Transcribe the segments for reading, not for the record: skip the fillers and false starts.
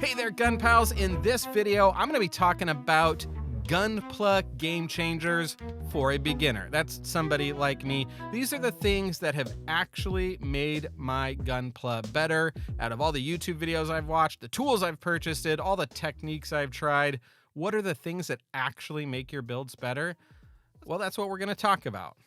Hey there, gun pals. In this video, I'm going to be talking about Gunpla Game Changers for a beginner. That's somebody like me. These are the things that have actually made my Gunpla better. Out of all the YouTube videos I've watched, the tools I've purchased, all the techniques I've tried, what are the things that actually make your builds better? Well, that's what we're going to talk about.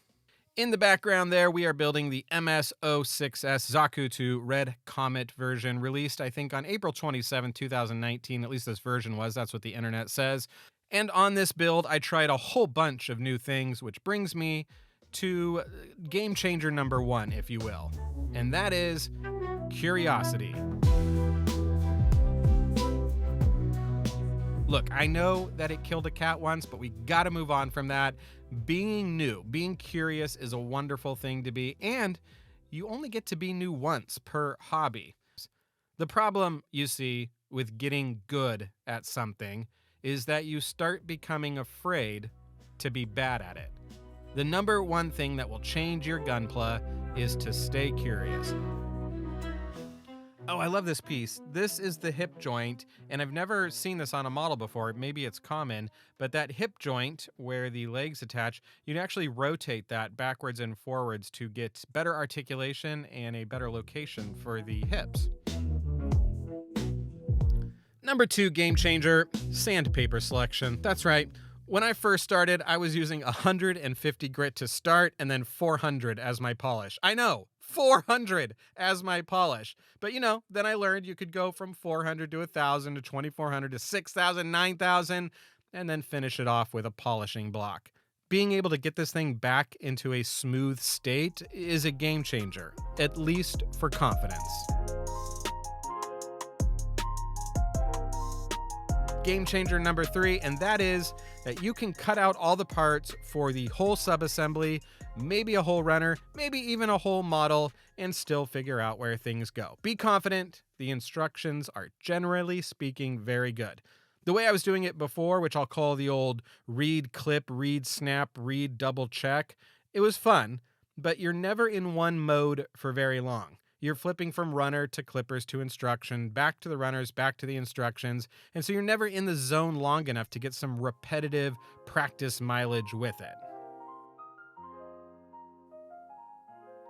In the background there, we are building the MS-06S Zaku II Red Comet version, released, I think, on April 27, 2019. At least this version was. That's what the internet says. And on this build, I tried a whole bunch of new things, which brings me to game changer number one, if you will. And that is curiosity. Look, I know that it killed a cat once, but we gotta move on from that. Being new, being curious is a wonderful thing to be, and you only get to be new once per hobby. The problem, you see, with getting good at something is that you start becoming afraid to be bad at it. The number one thing that will change your Gunpla is to stay curious. Oh, I love this piece. This is the hip joint, and I've never seen this on a model before. Maybe it's common, but that hip joint where the legs attach, you'd actually rotate that backwards and forwards to get better articulation and a better location for the hips. Number two game changer, sandpaper selection. That's right. When I first started, I was using 150 grit to start and then 400 as my polish. I know, 400 as my polish. But then I learned you could go from 400 to 1,000 to 2,400 to 6,000, 9,000, and then finish it off with a polishing block. Being able to get this thing back into a smooth state is a game changer, at least for confidence. Game changer number three, and that is that you can cut out all the parts for the whole subassembly, maybe a whole runner, maybe even a whole model, and still figure out where things go. Be confident. The instructions are, generally speaking, very good. The way I was doing it before, which I'll call the old read clip, read snap, read double check, it was fun, but you're never in one mode for very long. You're flipping from runner to clippers to instruction, back to the runners, back to the instructions, and so you're never in the zone long enough to get some repetitive practice mileage with it.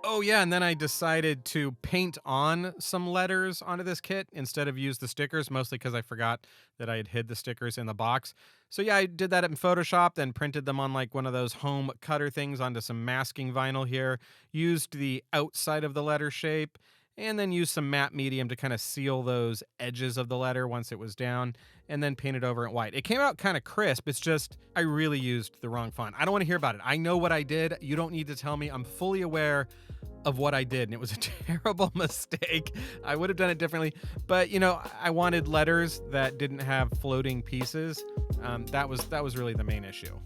Oh yeah, and then I decided to paint on some letters onto this kit instead of use the stickers, mostly because I forgot that I had hid the stickers in the box. So yeah, I did that in Photoshop, then printed them on like one of those home cutter things onto some masking vinyl here, used the outside of the letter shape, and then used some matte medium to kind of seal those edges of the letter once it was down, and then painted over in white. It came out kind of crisp. It's just I really used the wrong font. I don't want to hear about it. I know what I did. You don't need to tell me. I'm fully aware of what I did, and it was a terrible mistake. I would have done it differently, but I wanted letters that didn't have floating pieces. That was really the main issue.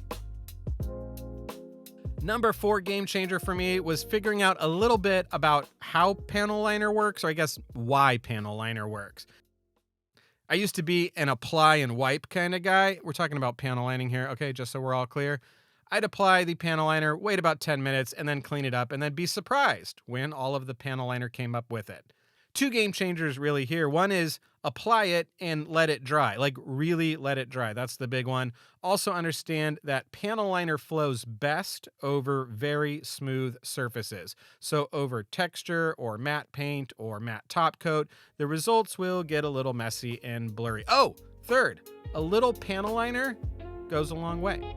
Number four game changer for me was figuring out a little bit about how panel liner works, or I guess why panel liner works. I used to be an apply and wipe kind of guy. We're talking about panel lining here, okay, just so we're all clear. I'd apply the panel liner, wait about 10 minutes, and then clean it up, and then be surprised when all of the panel liner came up with it. Two game changers really here. One is apply it and let it dry, like really let it dry. That's the big one. Also understand that panel liner flows best over very smooth surfaces. So over texture or matte paint or matte top coat, the results will get a little messy and blurry. Oh, third, a little panel liner goes a long way.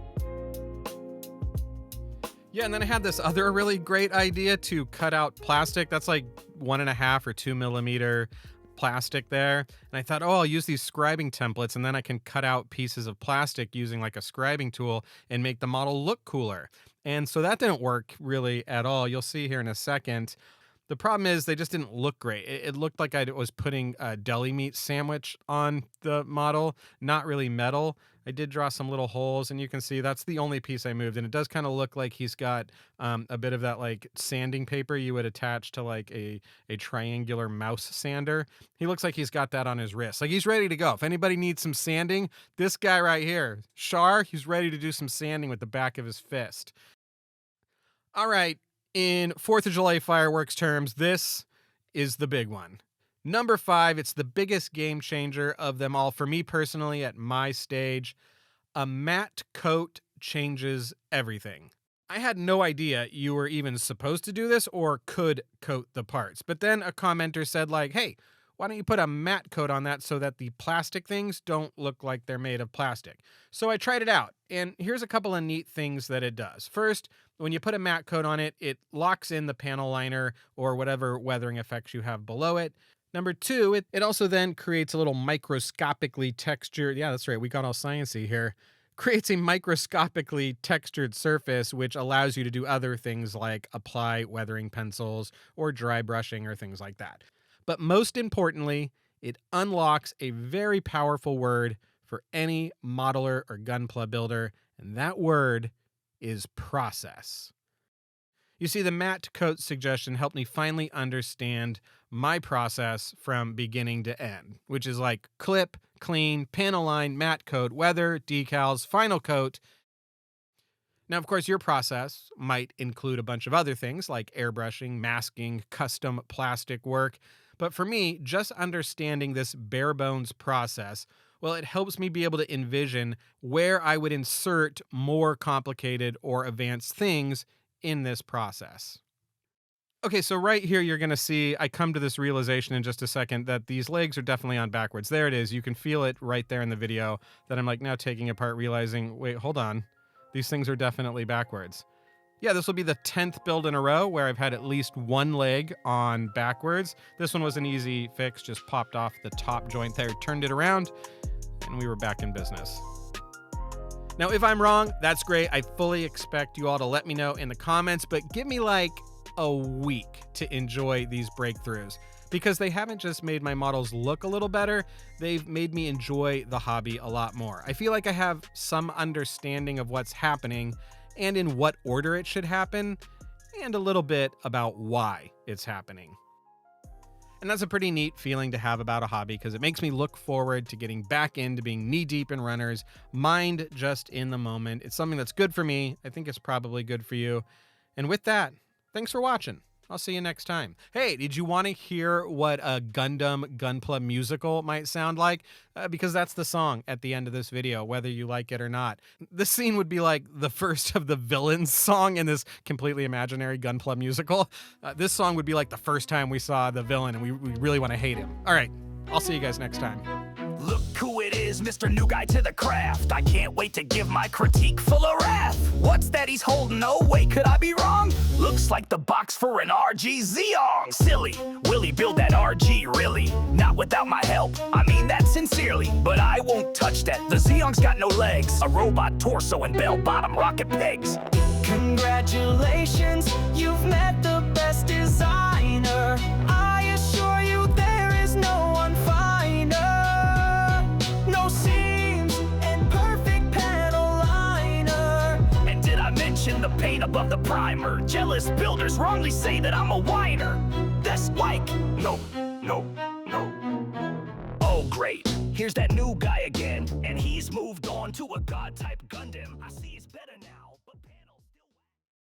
Yeah, and then I had this other really great idea to cut out plastic. That's like 1.5 or 2 millimeter plastic there. And I thought, I'll use these scribing templates and then I can cut out pieces of plastic using like a scribing tool and make the model look cooler. And so that didn't work really at all. You'll see here in a second. The problem is they just didn't look great. It looked like I was putting a deli meat sandwich on the model, not really metal. I did draw some little holes, and you can see that's the only piece I moved. And it does kind of look like he's got a bit of that like sanding paper you would attach to like a triangular mouse sander. He looks like he's got that on his wrist. Like he's ready to go. If anybody needs some sanding, this guy right here, Shar, he's ready to do some sanding with the back of his fist. All right. In 4th of July fireworks terms, this is the big one. Number 5, it's the biggest game changer of them all for me personally at my stage. A matte coat changes everything. I had no idea you were even supposed to do this or could coat the parts. But then a commenter said like, hey, why don't you put a matte coat on that so that the plastic things don't look like they're made of plastic? So I tried it out, and here's a couple of neat things that it does. First, when you put a matte coat on it, it locks in the panel liner or whatever weathering effects you have below it. Number 2, it also then creates a little microscopically textured, yeah, that's right, we got all sciencey here, creates a microscopically textured surface which allows you to do other things like apply weathering pencils or dry brushing or things like that. But most importantly, it unlocks a very powerful word for any modeler or Gunpla builder, and that word is process. You see, the matte coat suggestion helped me finally understand my process from beginning to end, which is like clip, clean, panel line, matte coat, weather, decals, final coat. Now, of course, your process might include a bunch of other things like airbrushing, masking, custom plastic work. But for me, just understanding this bare bones process, well, it helps me be able to envision where I would insert more complicated or advanced things in this process. Okay, so right here, you're going to see, I come to this realization in just a second that these legs are definitely on backwards. There it is. You can feel it right there in the video that I'm like now taking apart, realizing, wait, hold on. These things are definitely backwards. Yeah, this will be the 10th build in a row where I've had at least one leg on backwards. This one was an easy fix, just popped off the top joint there, turned it around, and we were back in business. Now, if I'm wrong, that's great. I fully expect you all to let me know in the comments, but give me like a week to enjoy these breakthroughs because they haven't just made my models look a little better, they've made me enjoy the hobby a lot more. I feel like I have some understanding of what's happening and in what order it should happen, and a little bit about why it's happening. And that's a pretty neat feeling to have about a hobby because it makes me look forward to getting back into being knee-deep in runners, mind just in the moment. It's something that's good for me. I think it's probably good for you. And with that, thanks for watching. I'll see you next time. Hey, did you want to hear what a Gunpla musical might sound like? Because that's the song at the end of this video, whether you like it or not. This scene would be like the first of the villain's song in this completely imaginary Gunpla musical. This song would be like the first time we saw the villain and we really want to hate him. All right, I'll see you guys next time. Look who it is, Mr. New Guy to the craft. I can't wait to give my critique full of wrath. What's that he's holding? Oh wait, could I be wrong? Looks like the box for an RG Zeong. Silly, will he build that RG really? Not without my help, I mean that sincerely. But I won't touch that, the Zeong's got no legs. A robot torso and bell-bottom rocket pegs. Congratulations, you've met the best designer. I assure you there is no one finer. No seams and perfect panel liner. And did I mention the paint above the primer? Jealous builders wrongly say that I'm a whiner. That's like, no. Oh great, here's that new guy again. And he's moved on to a god type